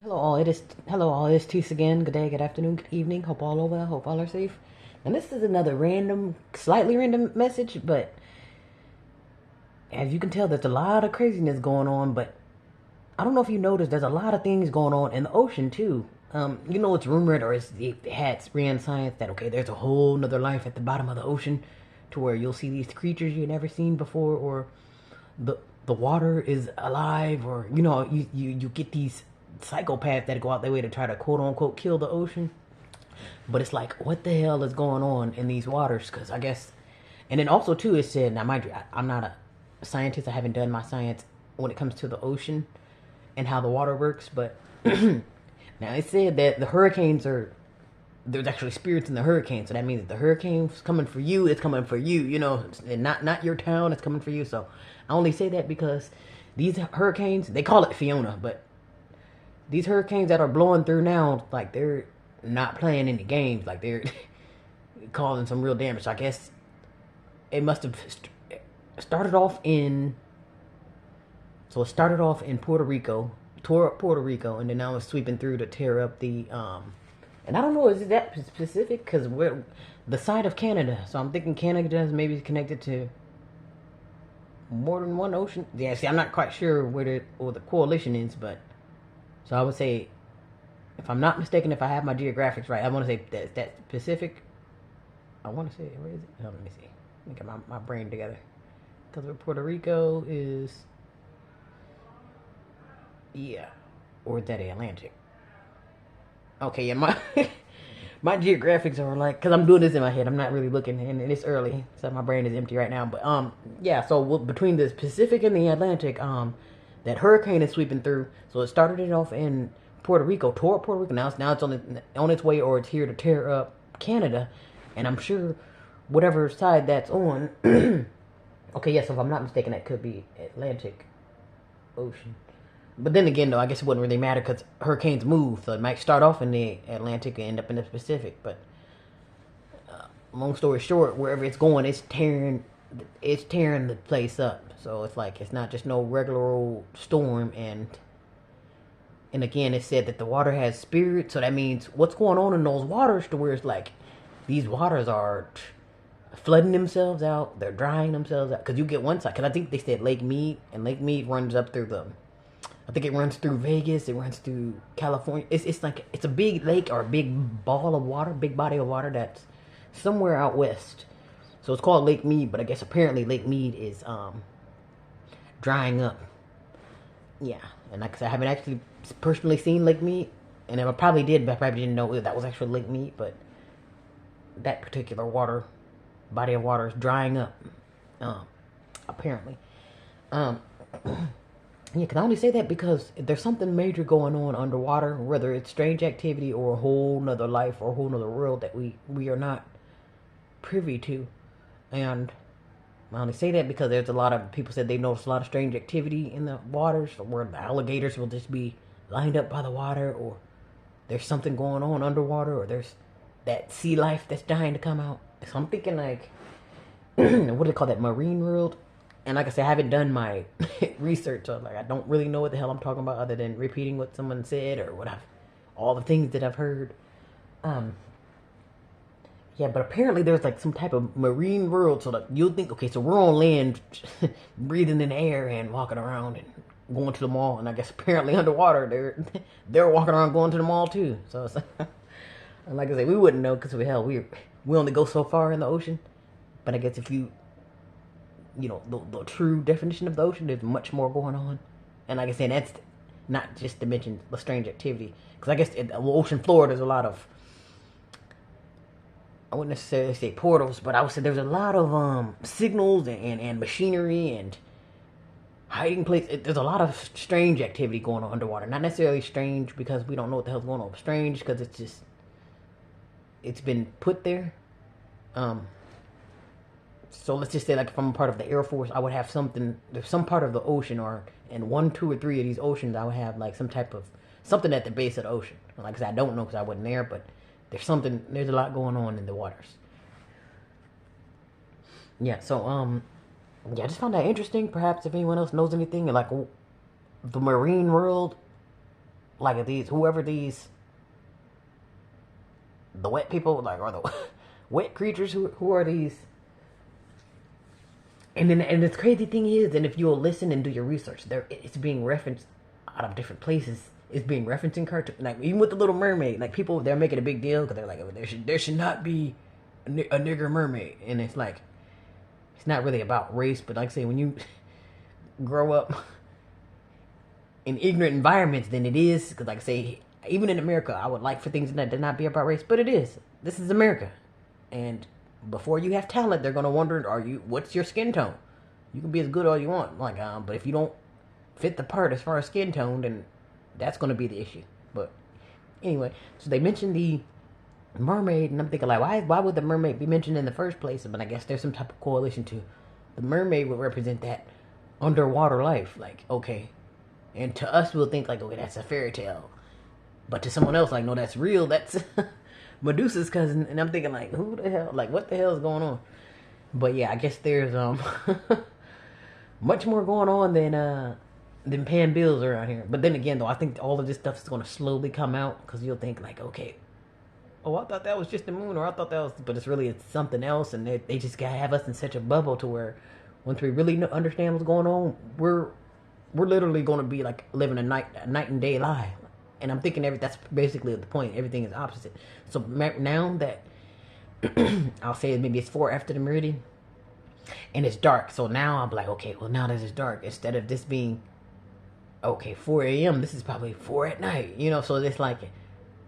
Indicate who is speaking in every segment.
Speaker 1: Hello all, it is Tease again. Good day, good afternoon, good evening. Hope all are well, hope all are safe. And this is another random, slightly random message, but as you can tell, there's a lot of craziness going on. But I don't know if you noticed, there's a lot of things going on in the ocean too. It's rumored or it had ran science that okay, there's a whole nother life at the bottom of the ocean, to where you'll see these creatures you've never seen before, or the the water is alive, or you get these psychopaths that go out their way to try to quote unquote kill the ocean. But it's like, what the hell is going on in these waters? Because I guess, and then also too, it said, now mind you, I'm not a scientist. I haven't done my science when it comes to the ocean and how the water works. But now it said that the hurricanes are, there's actually spirits in the hurricane, so that means if the hurricane's coming for you, it's coming for you, and not your town, it's coming for you. So I only say that because these hurricanes, they call it Fiona, but these hurricanes that are blowing through now, like they're not playing any games, like they're causing some real damage. So I guess it must have started off in, so it started off in Puerto Rico, tore up Puerto Rico, and then now it's sweeping through to tear up and I don't know, is it that specific? Because we're the side of Canada, so I'm thinking Canada is maybe connected to more than one ocean. Yeah, see, I'm not quite sure where the coalition is, but so I would say, if I'm not mistaken, if I have my geographics right, I want to say that Pacific. I want to say, where is it? Oh, let me see. Let me get my brain together. Because Puerto Rico is, yeah, or is that Atlantic? Okay, yeah, my my geographics are like, because I'm doing this in my head. I'm not really looking, and it's early, so my brain is empty right now. But yeah. So between the Pacific and the Atlantic, that hurricane is sweeping through. So it started it off in Puerto Rico, tore up Puerto Rico. Now it's on its way, or it's here to tear up Canada, and I'm sure whatever side that's on. Okay, yes. So if I'm not mistaken, that could be Atlantic Ocean. But then again, though, I guess it wouldn't really matter because hurricanes move, so it might start off in the Atlantic and end up in the Pacific. But long story short, wherever it's going, it's tearing the place up. So it's like it's not just no regular old storm. And again, it said that the water has spirit, so that means what's going on in those waters, to where it's like these waters are flooding themselves out, they're drying themselves out. Because you get one side, because I think they said Lake Mead, and Lake Mead runs up through I think it runs through Vegas. It runs through California. It's like it's a big lake or a big ball of water, big body of water that's somewhere out west. So it's called Lake Mead, but I guess apparently Lake Mead is drying up. Yeah, and like I said, I haven't actually personally seen Lake Mead, and I probably did, but I probably didn't know that was actually Lake Mead. But that particular body of water is drying up, um, apparently. Um, Yeah, can I only say that because there's something major going on underwater, whether it's strange activity or a whole nother life or a whole nother world that we are not privy to. And I only say that because there's a lot of people said they noticed a lot of strange activity in the waters, where the alligators will just be lined up by the water, or there's something going on underwater, or there's that sea life that's dying to come out. So I'm thinking like, what do they call that, marine world? And like I said, I haven't done my research, so like I don't really know what the hell I'm talking about, other than repeating what someone said or all the things that I've heard. Um, yeah, but apparently there's like some type of marine world, so that you'll think, okay, so we're on land, breathing in the air and walking around and going to the mall, and I guess apparently underwater they're walking around going to the mall too. So it's and like I say, we wouldn't know because we only go so far in the ocean. But I guess if the true definition of the ocean, there's much more going on. And like I said, that's not just to mention the strange activity, because I guess in the ocean floor there's a lot of, I wouldn't necessarily say portals, but I would say there's a lot of signals and machinery and hiding places. There's a lot of strange activity going on underwater. Not necessarily strange because we don't know what the hell's going on, but strange because it's been put there. um so let's just say, like, if I'm a part of the Air Force, I would have something. There's some part of the ocean, or in one, two, or three of these oceans, I would have like some type of something at the base of the ocean. Like I said, I don't know because I wasn't there, but there's something. There's a lot going on in the waters. Yeah. So yeah, I just found that interesting. Perhaps if anyone else knows anything, like the marine world, like these, whoever these, the wet people, like, or the wet creatures, who are these? And then, and the crazy thing is, and if you'll listen and do your research, it's being referenced out of different places. It's being referenced in cartoons, like even with the Little Mermaid. Like people, they're making a big deal because they're like, oh, there should not be a nigger mermaid, and it's like, it's not really about race, but like I say, when you grow up in ignorant environments, then it is. Because like I say, even in America, I would like for things that to not be about race, but it is. This is America, and before you have talent, they're gonna wonder, what's your skin tone? You can be as good all you want, like, but if you don't fit the part as far as skin tone, then that's gonna be the issue. But anyway, so they mentioned the mermaid, and I'm thinking like, why would the mermaid be mentioned in the first place? But I guess there's some type of correlation to the mermaid would represent that underwater life. Like, okay, and to us we'll think like, okay, that's a fairy tale, but to someone else, like, no, that's real. That's Medusa's cousin. And I'm thinking like, who the hell, like, what the hell is going on? But yeah, I guess there's much more going on than paying bills around here. But then again, though, I think all of this stuff is going to slowly come out, because you'll think like, okay, oh, I thought that was just the moon, or I thought that was, but it's something else, and they just gotta have us in such a bubble to where once we really understand what's going on, we're literally going to be like living a night and day lie. And I'm thinking that's basically the point. Everything is opposite. So now that I'll say maybe it's 4 after the meridian, and it's dark. So now I'm like, okay, well, now that it's dark, instead of this being, okay, 4 a.m., this is probably 4 at night, so it's like,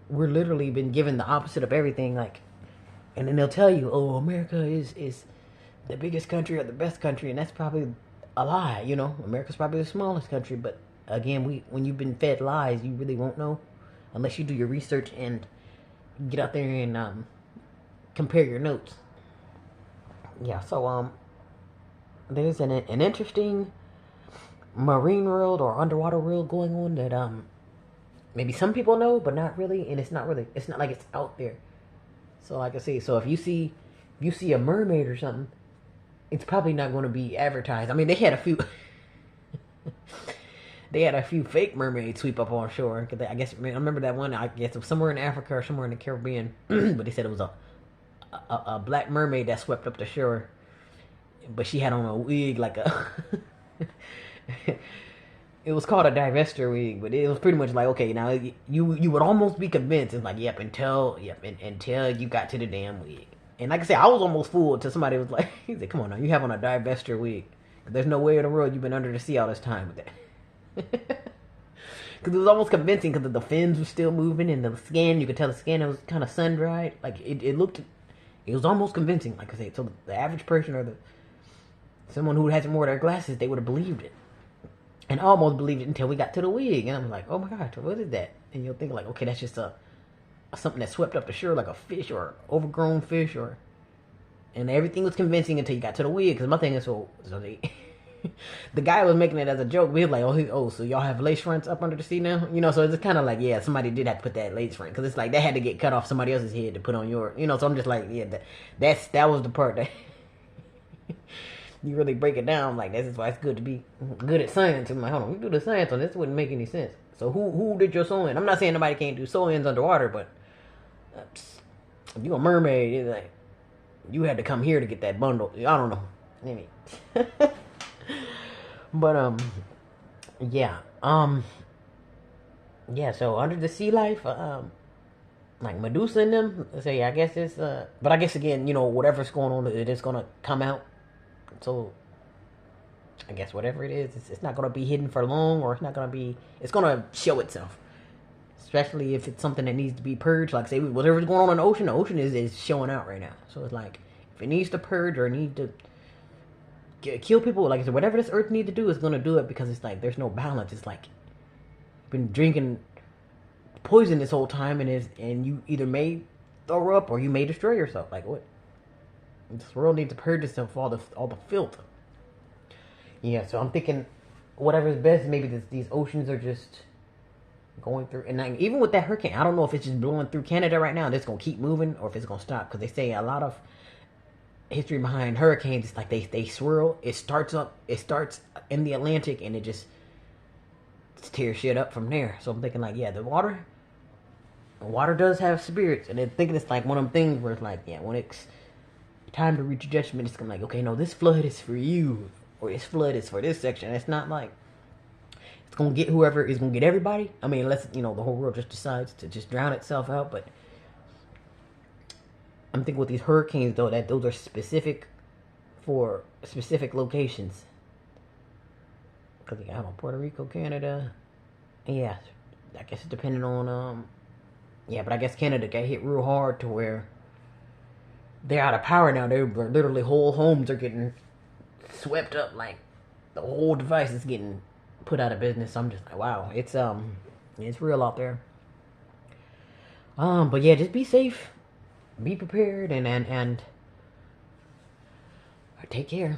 Speaker 1: we're literally been given the opposite of everything, like, and then they'll tell you, oh, America is the biggest country or the best country, and that's probably a lie. America's probably the smallest country, but again, when you've been fed lies, you really won't know unless you do your research and get out there and compare your notes. Yeah, so there's an interesting marine world or underwater world going on that maybe some people know, but not really, and it's not like it's out there. So like I say, so if you see a mermaid or something, it's probably not going to be advertised. I mean, they had a few fake mermaids sweep up on shore. Cause I remember that one. I guess it was somewhere in Africa or somewhere in the Caribbean, but they said it was a black mermaid that swept up the shore, but she had on a wig like a. It was called a divester wig, but it was pretty much like, okay, now you would almost be convinced. It's like, until you got to the damn wig. And like I said, I was almost fooled until somebody was like, he said, come on now, you have on a divester wig. There's no way in the world you've been under the sea all this time with that. Because it was almost convincing, because the fins were still moving, and the skin, you could tell the skin was kind of sun-dried. Like, it was almost convincing, like I said. So the average person, or someone who hasn't worn their glasses, they would have believed it. And I almost believed it until we got to the wig. And I'm like, oh my gosh, what is that? And you'll think like, okay, that's just something that swept up the shore, like a fish or overgrown fish, and everything was convincing until you got to the wig. Because my thing is, so the guy was making it as a joke. We were like, so y'all have lace fronts up under the sea now? So it's kind of like, yeah, somebody did have to put that lace front. Because it's like, that had to get cut off somebody else's head to put on your, so I'm just like, yeah, that was the part that you really break it down. Like, this is why it's good to be good at science. I'm like, hold on, we do the science on this. Wouldn't make any sense. So who did your sewing? I'm not saying nobody can't do sewings underwater, but if you a mermaid, it's like, you had to come here to get that bundle. I don't know. Maybe. But yeah. Yeah, so under the sea life, like Medusa and them, say, I guess it's but I guess again, whatever's going on, it is gonna come out. So I guess whatever it is, it's not gonna be hidden for long, or it's gonna show itself. Especially if it's something that needs to be purged. Like, say, whatever's going on in the ocean is showing out right now. So it's like, if it needs to purge or need to kill people, like I said, whatever this earth needs to do is going to do it, because it's like, there's no balance. It's like, you've been drinking poison this whole time, and you either may throw up or you may destroy yourself. Like, what? This world needs to purge itself of all the filth. Yeah, so I'm thinking, whatever's best, maybe these oceans are just going through, and like, even with that hurricane, I don't know if it's just blowing through Canada right now and it's gonna keep moving, or if it's gonna stop, because they say a lot of history behind hurricanes, it's like they swirl. It starts in the Atlantic, and it just tear shit up from there. So I'm thinking like, yeah, the water does have spirits, and then thinking it's like one of them things where it's like, yeah, when it's time to reach a judgment, it's gonna like, okay, no, this flood is for you, or this flood is for this section. It's not like it's gonna get whoever is gonna get everybody. I mean, unless the whole world just decides to just drown itself out. But I'm thinking with these hurricanes though, that those are specific for specific locations. Cause you got Puerto Rico, Canada, yeah. I guess it's depending on yeah, but I guess Canada got hit real hard to where they're out of power now. They're literally whole homes are getting swept up. Like the whole device is getting put out of business. I'm just like, wow, it's real out there. But yeah, just be safe, be prepared, and take care.